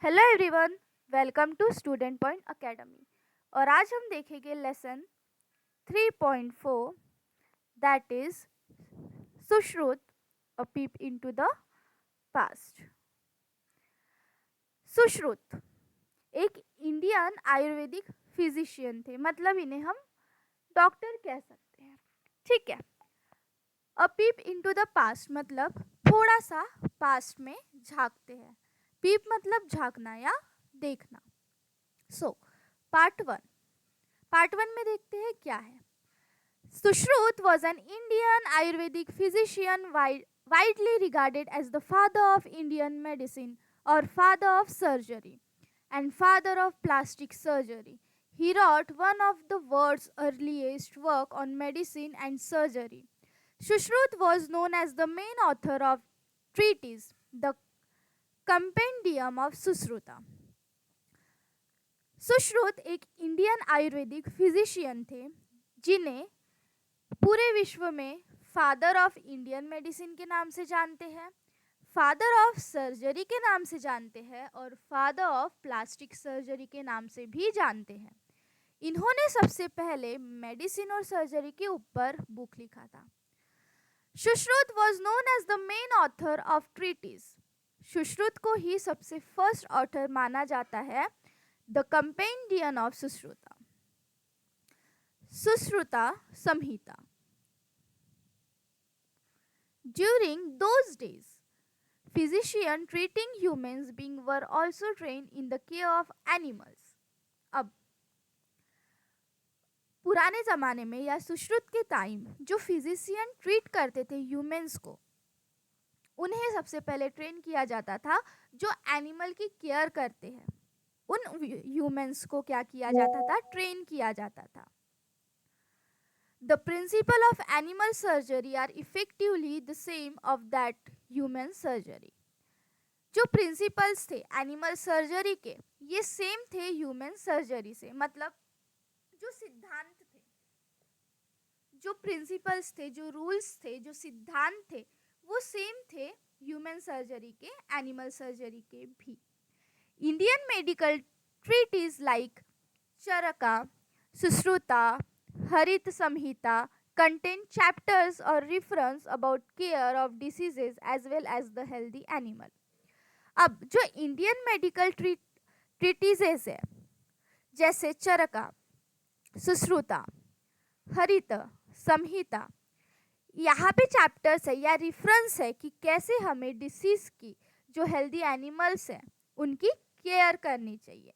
Hello everyone, welcome to student point academy. और आज हम देखेंगे lesson 3.4 that is Sushruta a peep into the past. Sushruta एक इंडियन आयुर्वेदिक फिजिशियन थे, मतलब इन्हें हम डॉक्टर कह सकते हैं। ठीक है। अ पीप इनटू द पास्ट मतलब थोड़ा सा पास्ट में झांकते हैं। पीप मतलब झांकना या देखना। सो पार्ट वन में देखते हैं क्या है। Sushruta was an Indian Ayurvedic physician widely regarded as the father of Indian medicine or father of surgery and father of plastic surgery. He wrote one of the world's earliest work on medicine and surgery. Sushruta was known as the main author of treatise, the Compendium of Sushruta. Sushruta एक Indian Ayurvedic physician थे जिन्हें पूरे विश्व में father of Indian medicine के नाम से जानते हैं, फादर ऑफ सर्जरी के नाम से जानते हैं और फादर ऑफ प्लास्टिक सर्जरी के नाम से भी जानते हैं। इन्होंने सबसे पहले मेडिसिन और सर्जरी के ऊपर बुक लिखा था। Sushruta was known as the main author of treatise. Sushruta को ही सबसे फर्स्ट ऑथर माना जाता है the compendium of Sushruta, Sushruta Samhita. During those days, physicians treating humans beings were also trained in the care of animals. अब पुराने ज़माने में या सुश्रुत के टाइम जो फिजिशियन ट्रीट करते थे ह्यूमंस को, उन्हें सबसे पहले ट्रेन किया जाता था जो एनिमल की केयर करते हैं। उन ह्यूमंस को क्या किया जाता था? ट्रेन किया जाता था। The principle of animal surgery are effectively the same of that human surgery. जो प्रिंसिपल्स थे एनिमल सर्जरी के, ये सेम थे ह्यूमन सर्जरी से। मतलब जो सिद्धांत थे, जो प्रिंसिपल्स थे, जो रूल्स थे, जो सिद्धांत थे, वो सेम थे ह्यूमन सर्जरी के, एनिमल सर्जरी के भी। इंडियन मेडिकल ट्रीटीज लाइक चरका, सुश्रुता, हरित संहिता contain chapters or reference about care of diseases as well as the healthy animal. अब जो इंडियन मेडिकल ट्रीटीजेस है जैसे चरका, सुश्रुता, हरित संहिता, यहाँ पे चैप्टर्स है या रेफरेंस है कि कैसे हमें डिसीज की जो हेल्दी एनिमल्स हैं उनकी केयर करनी चाहिए।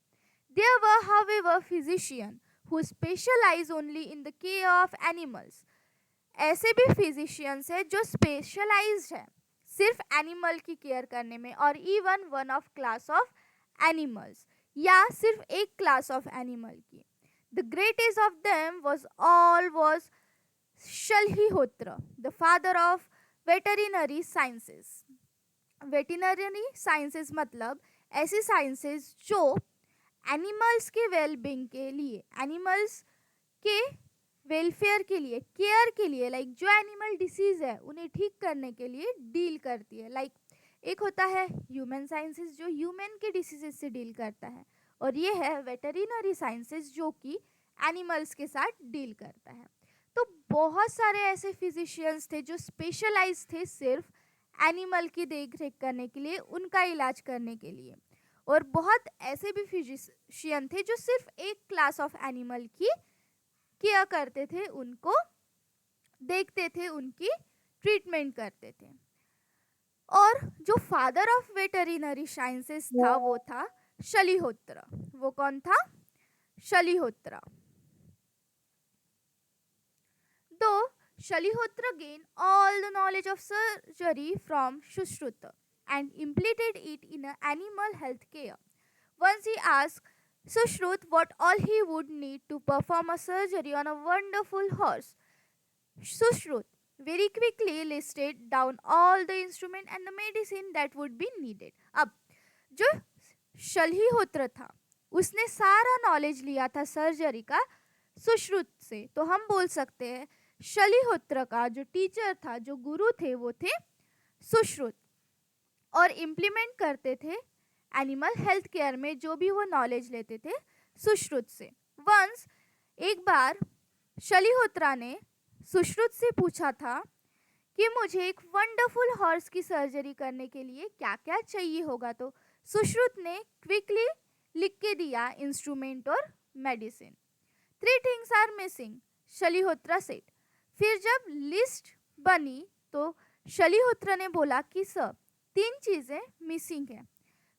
There were however physicians who specialize only in the care of animals. ऐसे भी फिजिशियंस है जो स्पेशलाइज्ड है सिर्फ एनिमल की केयर करने में, और even one of class of animals या सिर्फ एक क्लास ऑफ एनिमल की। The greatest of them was Shalihotra, the father of veterinary sciences. Veterinary sciences मतलब ऐसी साइंसेस जो एनिमल्स के वेलबींग के लिए, एनिमल्स के वेलफेयर के लिए, केयर के लिए, लाइक जो एनिमल डिसीज है उन्हें ठीक करने के लिए डील करती है। लाइक एक होता है ह्यूमन साइंसेस जो ह्यूमन के डिसीजेस से डील करता है, और ये है वेटरिनरी साइंसेस जो कि एनिमल्स के साथ डील करता है। तो बहुत सारे ऐसे फिजिशियंस थे जो स्पेशलाइज थे सिर्फ एनिमल की देख रेख करने के लिए, उनका इलाज करने के लिए, और बहुत ऐसे भी फिजिशियन थे जो सिर्फ एक क्लास ऑफ एनिमल की केयर करते थे, उनको देखते थे, उनकी ट्रीटमेंट करते थे। और जो फादर ऑफ वेटरिनरी साइंसेस था वो था शल्हिहोत्र। वो कौन था? शल्हिहोत्र। दो शल्हिहोत्र gained all the knowledge of surgery from Sushruta and implemented it in animal health care. Once he asked Sushrut what all he would need to perform a surgery on a wonderful horse. Sushrut very quickly listed down all the instrument and the medicine that would be needed. अब जो शल्हिहोत्र था उसने सारा knowledge लिया था surgery का सुश्रुत से, तो हम बोल सकते हैं शल्हिहोत्र का जो टीचर था, जो गुरु थे, वो थे सुश्रुत, और इम्प्लीमेंट करते थे एनिमल हेल्थ केयर में जो भी वो नॉलेज लेते थे सुश्रुत से। वंस एक बार शलिहोत्रा ने सुश्रुत से पूछा था कि मुझे एक वंडरफुल हॉर्स की सर्जरी करने के लिए क्या क्या चाहिए होगा, तो सुश्रुत ने क्विकली लिख के दिया इंस्ट्रूमेंट और medicine. 3 things are missing, Shalihotra said. फिर जब लिस्ट बनी तो शलिहोत्रा ने बोला कि सर 3 चीजें मिसिंग है।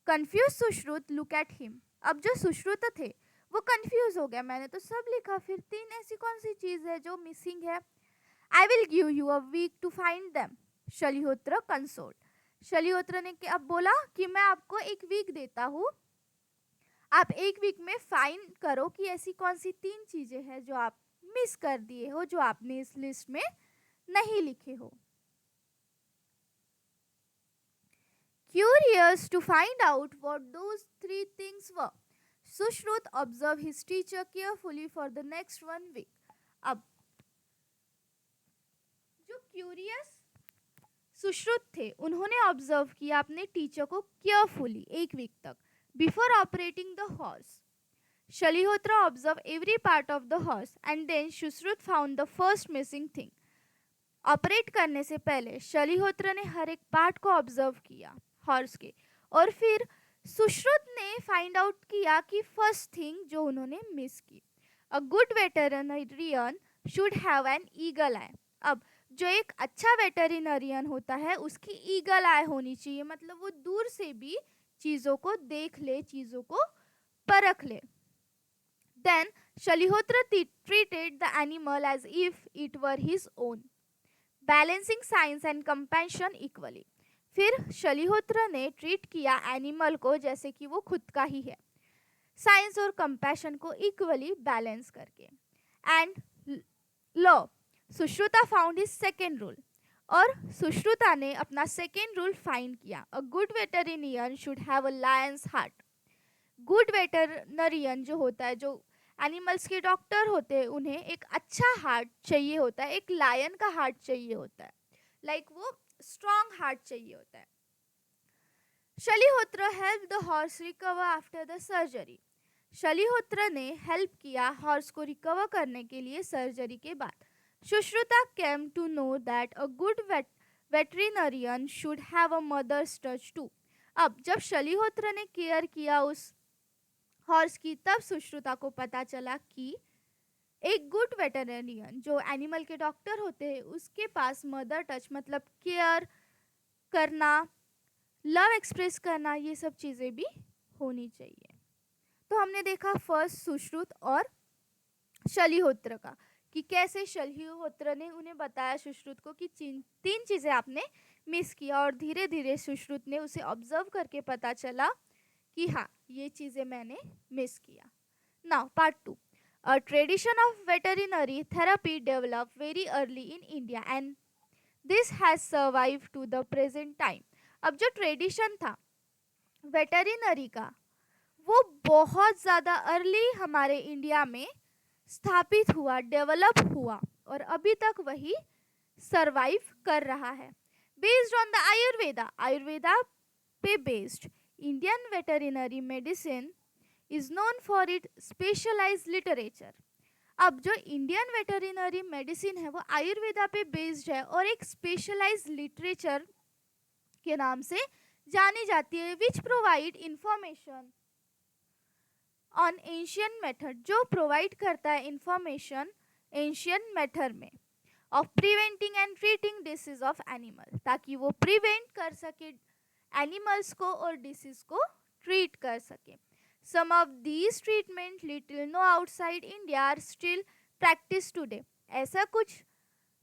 Confuse Sushruta look at him. अब जो सुश्रुत थे वो कंफ्यूज हो गया, मैंने तो सब लिखा, फिर 3 ऐसी कौन सी चीज है जो मिसिंग है। I will give you a week to find them, Shalihotra consoled. Shalihotra ने अब बोला कि मैं आपको एक वीक देता हूँ, आप एक वीक में फाइंड करो कि ऐसी कौन सी 3 चीजें हैं जो आप मिस कर दिए हो, जो आपने इस लिस्ट में नहीं लिखे हो। Curious to find out what those 3 things were, Sushruत observed his teacher carefully for the next 1 week. अब जो क्यूरियस सुश्रुत थे उन्होंने ऑब्जर्व किया अपने टीचर को केयरफुली 1 वीक तक before operating the horse. Shalihotra observe every part of the horse and then Sushruta found the first missing thing. Operate करने से पहले शलिहोत्रा ने हर एक पार्ट को ऑब्जर्व किया हॉर्स के, और फिर सुश्रुत ने फाइंड आउट किया कि फर्स्ट थिंग जो उन्होंने मिस की। A good veterinarian should have an eagle eye. अब जो एक अच्छा वेटरनरियन होता है उसकी ईगल आई होनी चाहिए, मतलब वो दूर से भी चीजों को देख ले, चीजों को परख ले। Then Shalihotra treated the animal as if it were his own, balancing science and compassion equally. फिर शलिहोत्र ने ट्रीट किया एनिमल को जैसे कि वो खुद का ही है, साइंस और कंपैशन को इक्वली बैलेंस करके। And lo Sushruta found his second rule, और सुश्रुता ने अपना सेकेंड रूल फाइंड किया। A good veterinarian should have a lion's heart. Good veterinarian जो होता है, जो एनिमल्स के डॉक्टर होते हैं, उन्हें एक अच्छा हार्ट चाहिए होता है, एक लायन का हार्ट चाहिए होता है, लाइक वो स्ट्रॉन्ग हार्ट चाहिए होता है। Shalihotra help the horse recover after the surgery. Shalihotra ने हेल्प किया हॉर्स को रिकवर करने के लिए सर्जरी के बाद। Sushruta came to know that a good veterinarian should have a mother's touch too. अब जब शलिहोत्र ने केयर किया उस हॉर्स की, तब सुश्रुता को पता चला कि एक गुड वेटरनियन जो एनिमल के डॉक्टर होते हैं उसके पास मदर टच मतलब केयर करना, लव एक्सप्रेस करना, ये सब चीज़ें भी होनी चाहिए। तो हमने देखा फर्स्ट सुश्रुत और शलिहोत्र का, कि कैसे शलिहोत्र ने उन्हें बताया सुश्रुत को कि 3 चीज़ें आपने मिस किया, और धीरे धीरे सुश्रुत ने उसे ऑब्जर्व करके पता चला कि हाँ ये चीज़ें मैंने मिस किया। Now part 2, a tradition of veterinary therapy develop very early in India and this has survive to the present time. अब जो ट्रेडिशन था वेटरिनरी का वो बहुत ज़्यादा अर्ली हमारे इंडिया में स्थापित हुआ, डेवलप हुआ, और अभी तक वही सर्वाइव कर रहा है। Based on the Ayurveda, Ayurveda पे based Indian veterinary medicine is known for it specialised literature. अब जो इंडियन वेटरिनरी मेडिसिन है वो आयुर्वेदा पे बेस्ड है और एक स्पेशलाइज्ड लिटरेचर के नाम से जानी जाती है, which provide information on ancient method, जो प्रोवाइड करता है इंफॉर्मेशन एंशियंट मेथड में of preventing and treating disease of animal, ताकि वो प्रिवेंट कर सके एनिमल्स को और डिसीज को ट्रीट कर सके। Some of these treatment little no outside India are still practice today. ऐसा कुछ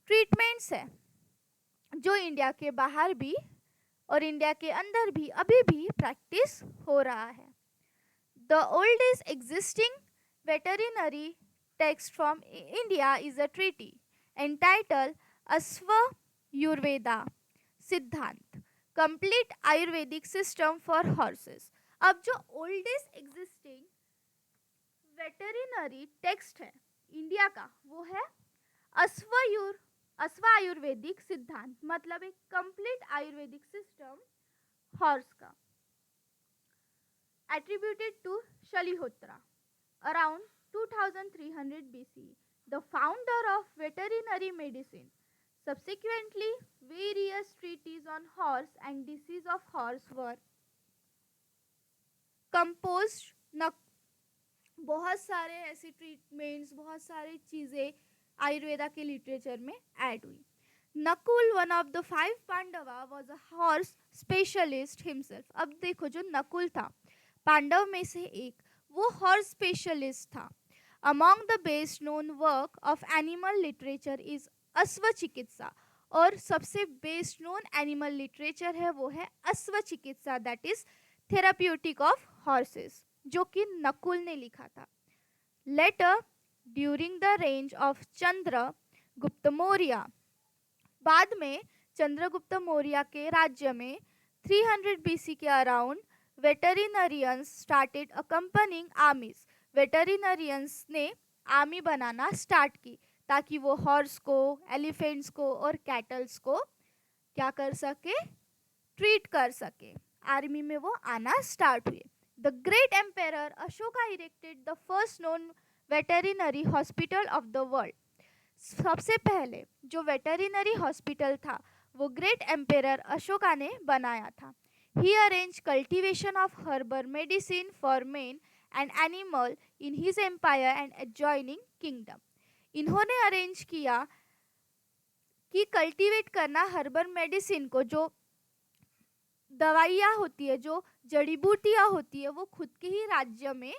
ट्रीटमेंट्स है जो इंडिया के बाहर भी और इंडिया के अंदर भी अभी भी प्रैक्टिस हो रहा है। The oldest existing veterinary text from India is a treaty entitled Ashva-yurveda Siddhant, Complete Ayurvedic System for Horses। अब जो oldest existing veterinary text है इंडिया का वो है अश्वायुर्वेदिक सिद्धांत, मतलब एक कंप्लीट आयुर्वेदिक सिस्टम हॉर्स का। attributed to Shalihotra. Around 2300 BC, the founder of veterinary medicine. Subsequently, various treatises on horse and disease of horse were composed. बहुत सारे ऐसे ट्रीटमेंट्स, बहुत सारी चीज़ें आयुर्वेदा के लिटरेचर में ऐड हुई. Nakul, one of the 5 Pandava, was a horse specialist himself. अब देखो, जो नकुल था पांडव में से एक, वो हॉर्स स्पेशलिस्ट था. Among the best known work of animal literature is अश्व चिकित्सा. और सबसे बेस्ट नोन एनिमल लिटरेचर है वो है अश्व चिकित्सा, that is therapeutic of horses, जो कि नकुल ने लिखा था. Letter during the range of Chandragupta Maurya, बाद में चंद्रगुप्त मौर्य के राज्य में 300 BC के अराउंड वेटरिनरियंस स्टार्टेड अकम्पनिंग आर्मीज. वेटरिनरियंस ने आर्मी बनाना स्टार्ट की ताकि वो हॉर्स को, एलिफेंट्स को और कैटल्स को क्या कर सके, ट्रीट कर सके. आर्मी में वो आना स्टार्ट हुए. The great emperor Ashoka erected the first known veterinary hospital of the world. सबसे पहले जो वेटरिनरी हॉस्पिटल था वो ग्रेट एम्पेरर अशोका ने बनाया था. He arrange cultivation of herbal medicine for man and animal in his empire and adjoining kingdom. इन्होंने arrange किया कि कल्टीवेट करना हर्बल मेडिसिन को, जो दवाइयाँ होती है, जो जड़ी बूटियाँ होती है, वो खुद के ही राज्य में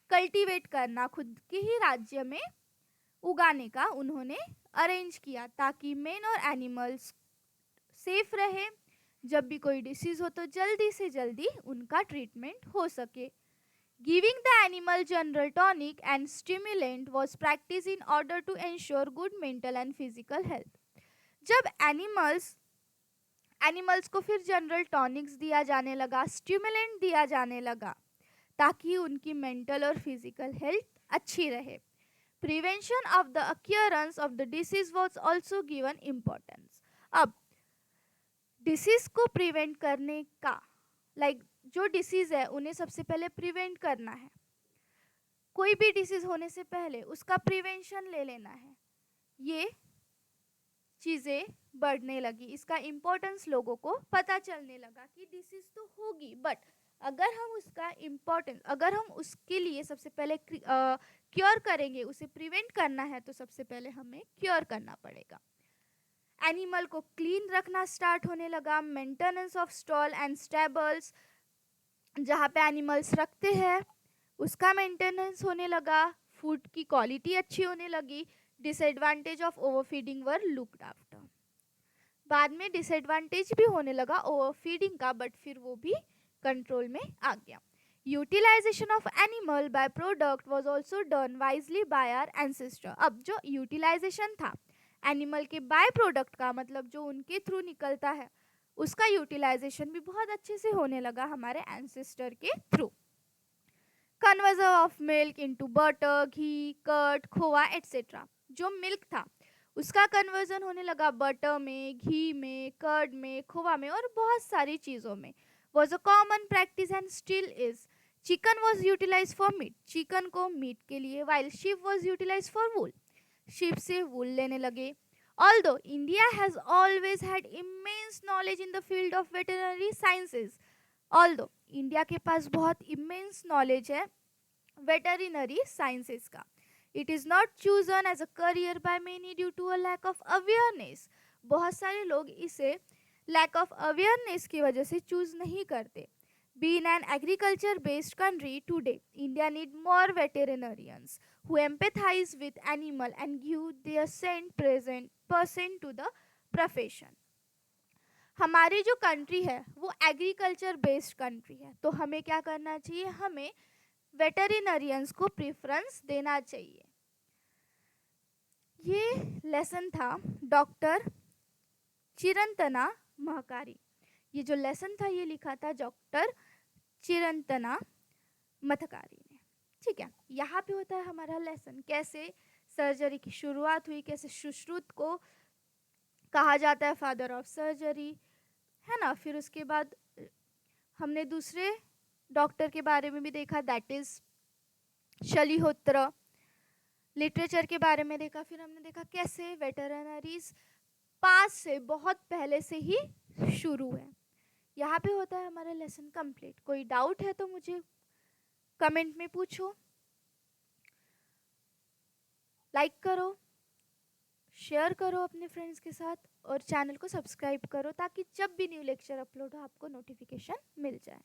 कल्टीवेट करना, खुद के ही राज्य में उगाने का उन्होंने अरेंज किया ताकि मैन और एनिमल्स सेफ रहे. जब भी कोई डिसीज हो तो जल्दी से जल्दी उनका ट्रीटमेंट हो सके. Giving the animal general tonic and stimulant was practice in order to ensure good mental and physical health. जब एनिमल्स को फिर जनरल टॉनिक्स दिया जाने लगा, स्टिमुलेंट दिया जाने लगा ताकि उनकी मेंटल और फिजिकल हेल्थ अच्छी रहे. Prevention of the occurrence of the disease was also given importance. अब डिसीज को प्रिवेंट करने का, जो डिसीज है उन्हें सबसे पहले प्रिवेंट करना है. कोई भी डिसीज होने से पहले उसका प्रिवेंशन ले लेना है. ये चीज़ें बढ़ने लगी, इसका इम्पोर्टेंस लोगों को पता चलने लगा कि डिसीज तो होगी, बट अगर हम उसके लिए सबसे पहले क्योर करेंगे, उसे प्रिवेंट करना है, तो सबसे पहले हमें क्योर करना पड़ेगा. एनिमल को क्लीन रखना स्टार्ट होने लगा. Maintenance of stall and stables, जहाँ पे एनिमल्स रखते हैं उसका मेंटेनेंस होने लगा. फूड की क्वालिटी अच्छी होने लगी. Disadvantage of overfeeding were looked after. बाद में डिसएडवांटेज भी होने लगा ओवरफीडिंग का, बट फिर वो भी कंट्रोल में आ गया. Utilization of animal by product was also done wisely by our ancestor. अब जो यूटिलाइजेशन था एनिमल के बाय प्रोडक्ट का, मतलब जो उनके थ्रू निकलता है, उसका यूटिलाइजेशन भी बहुत अच्छे से होने लगा हमारे एंसेस्टर के through. Conversion of milk into butter, ghee, curd, khoa etcetera. जो मिल्क था उसका कन्वर्जन होने लगा बटर में, घी में, कर्ड में, खोवा में और बहुत सारी चीज़ों में. was a common practice and still is. Chicken was utilized for meat. Chicken को मीट के लिए, while sheep was utilized for wool. sheep से wool लेने लगे. Although India has always had immense knowledge in the field of veterinary sciences. Although India के पास बहुत immense knowledge है veterinary sciences का. It is not chosen as a career by many due to a lack of awareness. बहुत सारे लोग इसे lack of awareness की वजह से चूज नहीं करते. Being an agriculture based country today, India need more veterinarians who empathize with animal and give their 100% to the profession. हमारी जो कंट्री है वो एग्रीकल्चर बेस्ड कंट्री है, तो हमें क्या करना चाहिए, हमें वेटरिनरियंस को प्रेफरेंस देना चाहिए. ये लेसन था डॉक्टर चिरंतना महकारी. ये जो लेसन था ये लिखा था डॉक्टर चिरंतना महकारी ने. ठीक है, यहाँ पे होता है हमारा लेसन, कैसे सर्जरी की शुरुआत हुई, कैसे सुश्रुत को कहा जाता है फादर ऑफ सर्जरी, है ना. फिर उसके बाद हमने दूसरे डॉक्टर के बारे में भी देखा, दैट इज शलिहोत्र। लिटरेचर के बारे में देखा, फिर हमने देखा कैसे वेटरनरीज पास से बहुत पहले से ही शुरू है। यहाँ पे होता है हमारा लेसन कंप्लीट। कोई डाउट है तो मुझे कमेंट में पूछो, लाइक करो, शेयर करो अपने फ्रेंड्स के साथ, और चैनल को सब्सक्राइब करो ताकि जब भी न्यू लेक्चर अपलोड हो आपको नोटिफिकेशन मिल जाए।